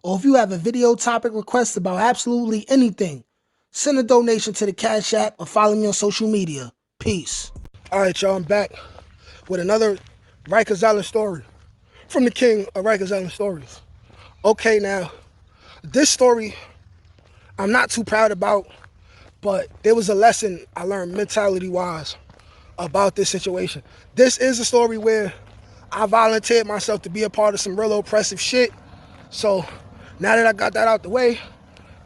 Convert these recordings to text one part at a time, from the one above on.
or if you have a video topic request about absolutely anything, send a donation to the Cash App or follow me on social media. Peace. All right, y'all, I'm back with another Rikers Island story from the king of Rikers Island stories. Okay, now, this story I'm not too proud about, but there was a lesson I learned mentality-wise about this situation. This is a story where I volunteered myself to be a part of some real oppressive shit. So now that I got that out the way,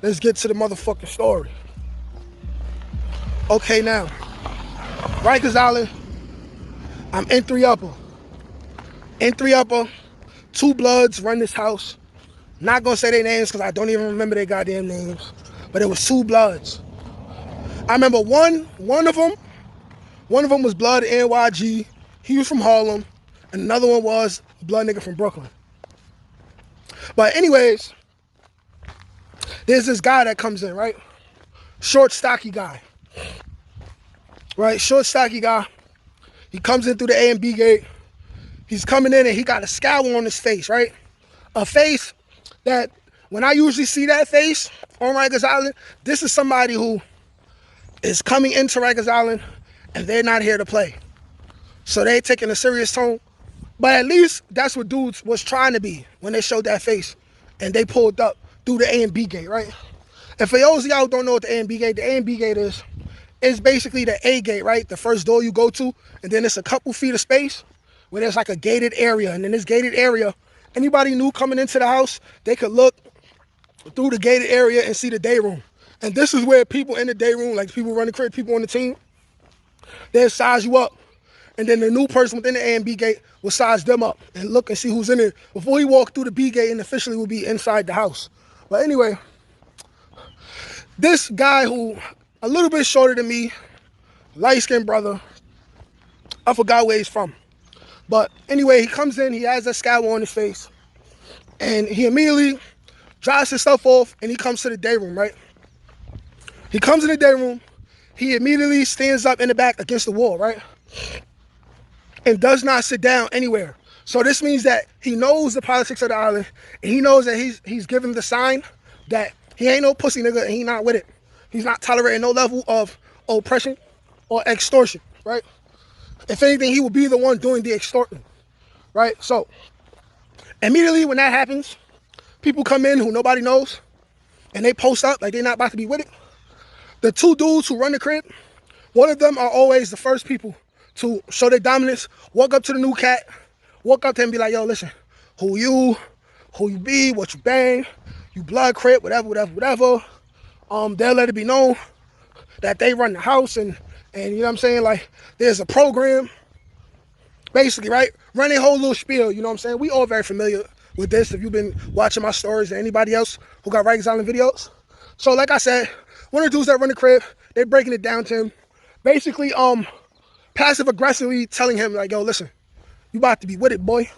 let's get to the motherfucking story. Okay, now, Rikers Island, I'm in 3 Upper. In 3 Upper, 2 Bloods run this house. Not gonna say their names because I don't even remember their goddamn names. But it was 2 Bloods. I remember one of them was Blood NYG. He was from Harlem. And another one was Blood nigga from Brooklyn. But anyways, there's this guy that comes in, right? Short, stocky guy. Right? Short, stocky guy. He comes in through the A and B gate. He's coming in and he got a scowl on his face, right? A face that, when I usually see that face on Rikers Island, this is somebody who is coming into Rikers Island and they're not here to play. So they're taking a serious tone. But at least that's what dudes was trying to be when they showed that face and they pulled up through the A and B gate, right? And for those of y'all who don't know what the A and B gate is, it's basically the A gate, right? The first door you go to, and then it's a couple feet of space where there's like a gated area. And in this gated area, anybody new coming into the house, they could look through the gated area and see the day room. And this is where people in the day room, like people running crib, people on the team, they'll size you up. And then the new person within the A and B gate will size them up and look and see who's in there before he walk through the B gate and officially will be inside the house. But anyway, this guy who a little bit shorter than me, light-skinned brother, I forgot where he's from. But anyway, he comes in, he has a scowl on his face, and he immediately drops his stuff off and he comes to the day room, right? He comes in the day room, he immediately stands up in the back against the wall, right? And does not sit down anywhere. So this means that he knows the politics of the island, and he knows that he's giving the sign that he ain't no pussy nigga and he not with it. He's not tolerating no level of oppression or extortion, right? If anything, he will be the one doing the extorting, right? So immediately when that happens, people come in who nobody knows, and they post up like they're not about to be with it. The 2 dudes who run the crib, one of them are always the first people to show their dominance, walk up to the new cat, walk up to him and be like, yo, listen, who you be, what you bang, you blood crib, whatever. They'll let it be known that they run the house and you know what I'm saying? Like, there's a program, basically, right? Run a whole little spiel, you know what I'm saying? We all very familiar with this if you've been watching my stories and anybody else who got Rikers Island videos. So like I said, one of the dudes that run the crib, they're breaking it down to him. Basically, passive aggressively telling him like, yo, listen, you about to be with it, boy.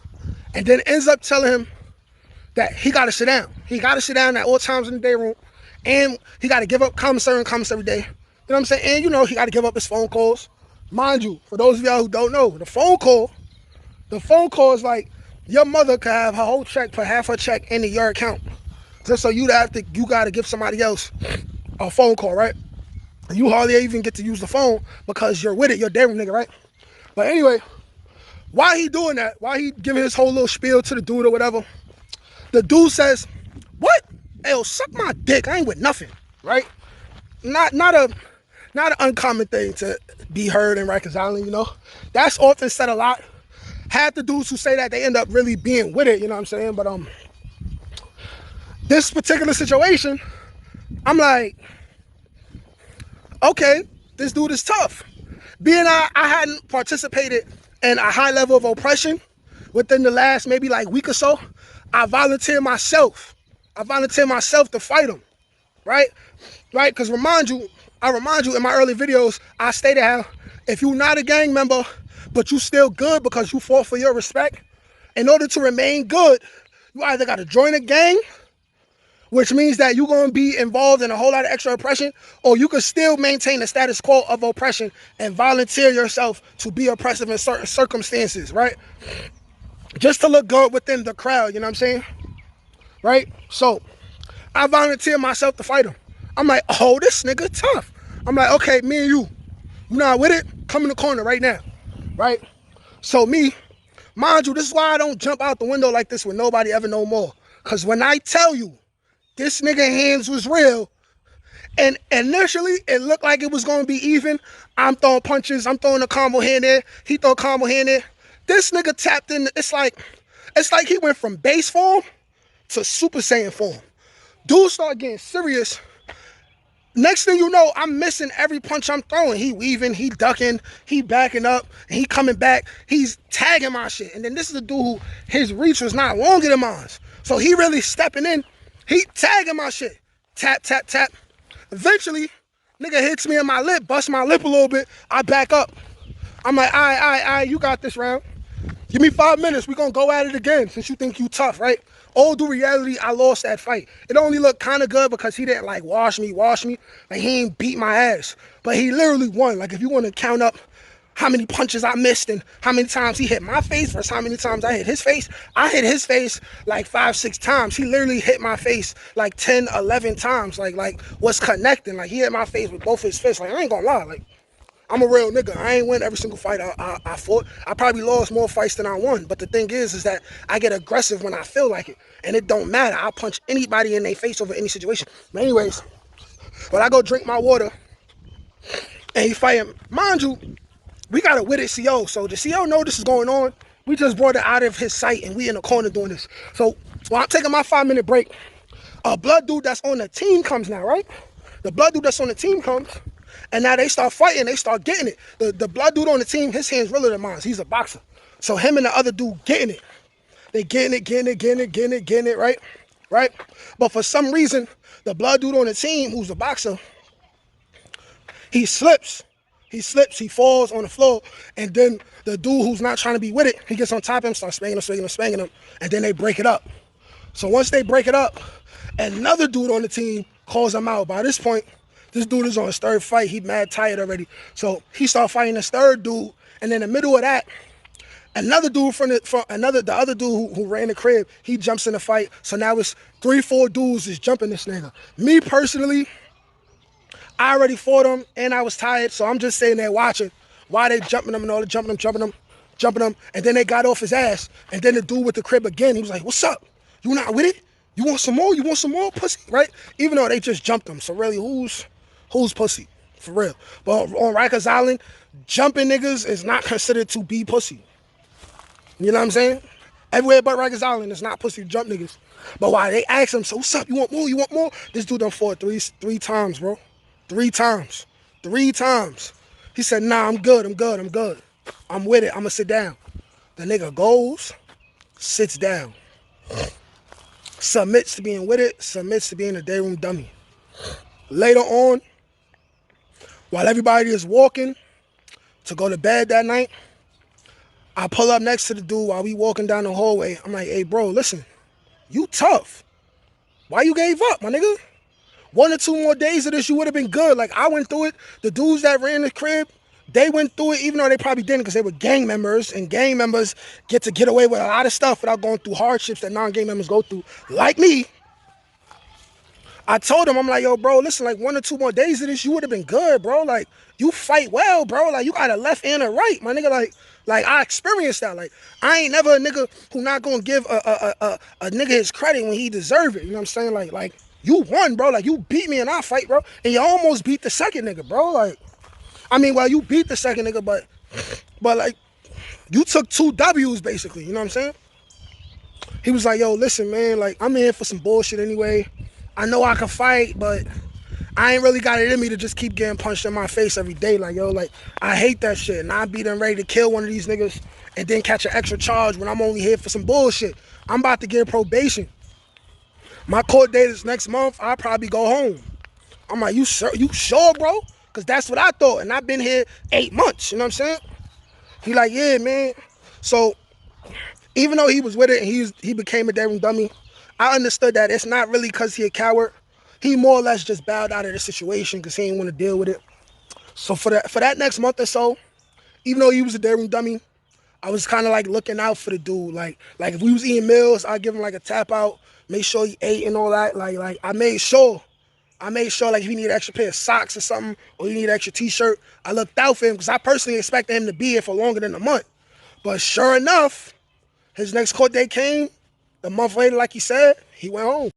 And then ends up telling him that he got to sit down. He got to sit down at all times in the day room. And he got to give up commissary and commissary day. You know what I'm saying? And, you know, he got to give up his phone calls. Mind you, for those of y'all who don't know, the phone call is like your mother could have her whole check, put half her check into your account. Just so you got to give somebody else a phone call, right? You hardly even get to use the phone because you're with it. You're a day room nigga, right? But anyway, while he doing that, while he giving his whole little spiel to the dude or whatever, the dude says, what? Hey, yo, suck my dick. I ain't with nothing, right? Not an uncommon thing to be heard in Rikers Island, you know? That's often said a lot. Half the dudes who say that, they end up really being with it, you know what I'm saying? But this particular situation, I'm like, okay, this dude is tough. Being I hadn't participated in a high level of oppression within the last maybe like week or so, I volunteered myself to fight him, right? Right? Because I remind you in my early videos, I stated how if you're not a gang member, but you still good because you fought for your respect, in order to remain good, you either got to join a gang, which means that you're going to be involved in a whole lot of extra oppression, or you can still maintain the status quo of oppression and volunteer yourself to be oppressive in certain circumstances, right? Just to look good within the crowd, you know what I'm saying? right? So I volunteer myself to fight him. I'm like, oh, this nigga tough. I'm like, okay, me and you not with it? Come in the corner right now, right? So me, mind you, this is why I don't jump out the window like this with nobody ever no more. Because when I tell you this nigga hands was real, and initially it looked like it was going to be even, I'm throwing punches, I'm throwing a combo here and there, he throw a combo here and there. This nigga tapped in, it's like he went from base form to Super Saiyan form. Dude started getting serious. Next thing you know, I'm missing every punch I'm throwing. He weaving, he ducking, he backing up, and he coming back. He's tagging my shit. And then this is a dude who his reach was not longer than mine. So he really stepping in. He tagging my shit. Tap, tap, tap. Eventually, nigga hits me in my lip, busts my lip a little bit. I back up. I'm like, all right, you got this round. Give me 5 minutes. We gonna go at it again since you think you tough, right? All due reality, I lost that fight. It only looked kind of good because he didn't like wash me. Like he ain't beat my ass. But he literally won. Like if you want to count up how many punches I missed and how many times he hit my face versus how many times I hit his face, I hit his face like 5, 6 times. He literally hit my face like 10, 11 times. Like what's connecting? Like he hit my face with both his fists. Like I ain't gonna lie. Like I'm a real nigga. I ain't win every single fight I fought. I probably lost more fights than I won. But the thing is that I get aggressive when I feel like it. And it don't matter. I'll punch anybody in their face over any situation. But anyways, when I go drink my water and he fighting, mind you, we got a with it CO. So the CO know this is going on. We just brought it out of his sight and we in the corner doing this. So while I'm taking my 5-minute break, a blood dude that's on the team comes now, right? The blood dude that's on the team comes. And now they start fighting, they start getting it. The blood dude on the team, his hand's realer than mine. He's a boxer. So him and the other dude getting it. They getting it, right? Right? But for some reason, the blood dude on the team, who's a boxer, he slips. He falls on the floor, and then the dude who's not trying to be with it, he gets on top of him, starts spanking him, and then they break it up. So once they break it up, another dude on the team calls him out. By this point, this dude is on his 3rd fight. He mad tired already. So he started fighting this 3rd dude. And in the middle of that, another dude the other dude who ran the crib, he jumps in the fight. So now it's 3, 4 dudes is jumping this nigga. Me personally, I already fought him and I was tired. So I'm just sitting there watching why they jumping him and all the jumping him. And then they got off his ass. And then the dude with the crib again, he was like, what's up? You not with it? You want some more? You want some more, pussy? Right? Even though they just jumped him. So really, who's pussy? For real. But on Rikers Island, jumping niggas is not considered to be pussy. You know what I'm saying? Everywhere but Rikers Island, it's not pussy to jump niggas. But why they ask him, so what's up? You want more? You want more? This dude done fought three times, bro. 3 times. 3 times. He said, nah, I'm good. I'm with it. I'm gonna sit down. The nigga goes, sits down. Submits to being with it, submits to being a day room dummy. Later on, while everybody is walking to go to bed that night, I pull up next to the dude while we walking down the hallway. I'm like, hey, bro, listen, you tough. Why you gave up, my nigga? 1 or 2 more days of this, you would have been good. Like, I went through it. The dudes that ran the crib, they went through it, even though they probably didn't because they were gang members, and gang members get away with a lot of stuff without going through hardships that non-gang members go through, like me. I told him, I'm like, yo, bro, listen, like 1 or 2 more days of this, you would have been good, bro. Like, you fight well, bro. Like, you got a left and a right, my nigga. Like I experienced that. Like, I ain't never a nigga who not gonna give a nigga his credit when he deserve it. You know what I'm saying? Like you won, bro. Like, you beat me in our fight, bro. And you almost beat the second nigga, bro. Like, I mean, well, you beat the second nigga, but like, you took 2 W's, basically. You know what I'm saying? He was like, yo, listen, man, like, I'm in here for some bullshit anyway. I know I can fight, but I ain't really got it in me to just keep getting punched in my face every day. Like, yo, like, I hate that shit. And I be done ready to kill one of these niggas and then catch an extra charge when I'm only here for some bullshit. I'm about to get probation. My court date is next month. I'll probably go home. I'm like, you sure, bro? Because that's what I thought. And I've been here 8 months. You know what I'm saying? He like, yeah, man. So even though he was with it and he became a daring dummy, I understood that it's not really because he a coward. He more or less just bowed out of the situation because he didn't want to deal with it. So for that next month or so, even though he was a daring dummy, I was kind of like looking out for the dude. Like if we was eating meals, I'd give him like a tap out. Make sure he ate and all that. Like I made sure. Like if he needed an extra pair of socks or something, or he needed an extra t-shirt, I looked out for him because I personally expected him to be here for longer than a month. But sure enough, his next court date came. A month later, like he said, he went home.